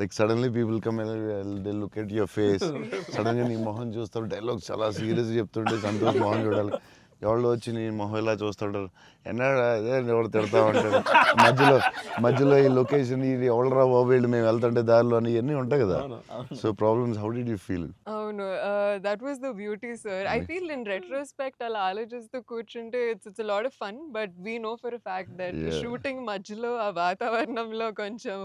Like suddenly people come they look at your face, సడన్గా నీ మొహం చూస్తారు, డైలాగ్ చాలా సీరియస్ చెప్తుంటే సంతోష్ మొహం చూడాలి, ఎవరు వచ్చి నీ మొహం ఇలా చూస్తుంటారు, ఎన్నాడు అదే ఎవరు తిడతా ఉంటాడు, మధ్యలో మధ్యలో ఈ లొకేషన్ ఇది ఎవడరా బాబు వీళ్ళు మేము వెళ్తుంటే దారిలో అని ఇవన్నీ ఉంటాయి కదా. So problems, how did you feel? అవును. That was the beauty sir. I feel in retrospect అలా ఆలోచిస్తూ కూర్చుంటే it's a lot of fun. But we know for a fact that shooting మధ్యలో ఆ వాతావరణంలో కొంచెం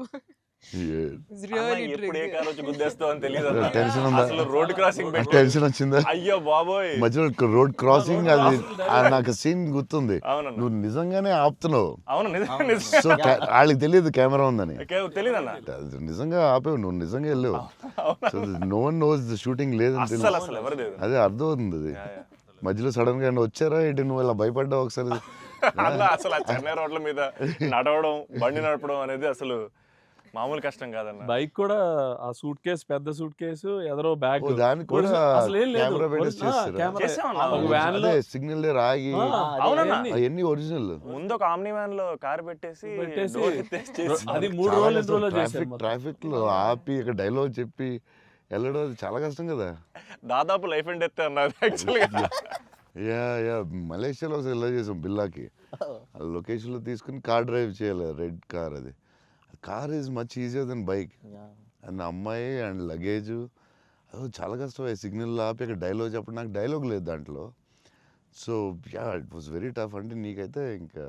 ఇట్స్ రియల్లీ ఎప్పుడు ఏ ట్రిగ్గర్. కార్ వచ్చి గుద్దేస్తావు అని తెలియదు అన్న. టెన్షన్ ఉందా? అసలు రోడ్ క్రాసింగ్ పెట్టి టెన్షన్ వచ్చిందా? అయ్యో బాబోయ్. మధ్యలో రోడ్ క్రాసింగ్, అది నాకు సీన్ గుర్తుంది. అవునన్న. నువ్వు నిజంగానే ఆపుతున్నావు, అవును సో వాళ్ళకి తెలియదు కెమెరా ఉందని, తెలియదన్న. అది నిజంగా ఆపేవు, నువ్వు నిజంగా వెళ్ళావు. So no one knows the shooting లేదని అసలు తెలియదు, అసలు ఎవరు లేదు. అదే అర్థం అవుతుంది. అది మధ్యలో సడన్ గా వచ్చారా ఏంటి, నువ్వు ఇలా భయపడ్డావు ఒకసారి? అలా అసలు ఆ చెన్నై రోడ్ల మీద నడవడం, బండి నడపడం అనేది అసలు మామూలు కష్టం కాదన్న. బైక్ కూడా ఆ సూట్ కేసు, పెద్ద సూట్ కేసు, ఎదరో బ్యాగ్, ఓ, దానికి కూడా అసలు ఏం లేదు. కెమెరా పెట్టేసి చేస్తారా? చేసామన్నా. ఒక వ్యాన్ లో అదే సిగ్నల్ దగ్గర ఆగి, అవునన్నా. అవన్నీ ఒరిజినల్. ముందు ఒక ఆమ్ని వ్యాన్ లో కార్ పెట్టేసి door ఎత్తేసి చేసి- అది 3 రోజులు 2 రోజులు చేశారు. ట్రాఫిక్ లో ఆపి ఇక్కడ డైలాగ్ చెప్పి వెళ్ళడం అది చాలా కష్టం కదా. దాదాపు లైఫ్ అండ్ డెత్ అన్నారు యాక్చువల్గా. యా మలేషియాలో ఒకసారి ఇలా చేసాం బిల్లాకి, లొకేషన్లో తీసుకుని కార్ డ్రైవ్ చేయాలి, రెడ్ కార్. అది car is much easier than bike. And అమ్మాయి అండ్ లగేజ్ అది చాలా కష్టం. సిగ్నల్ ఆపి అక్కడ డైలాగ్ చెప్పడం, నాకు డైలాగ్ లేదు దాంట్లో. So yeah it was very tough. అంటే నీకైతే ఇంకా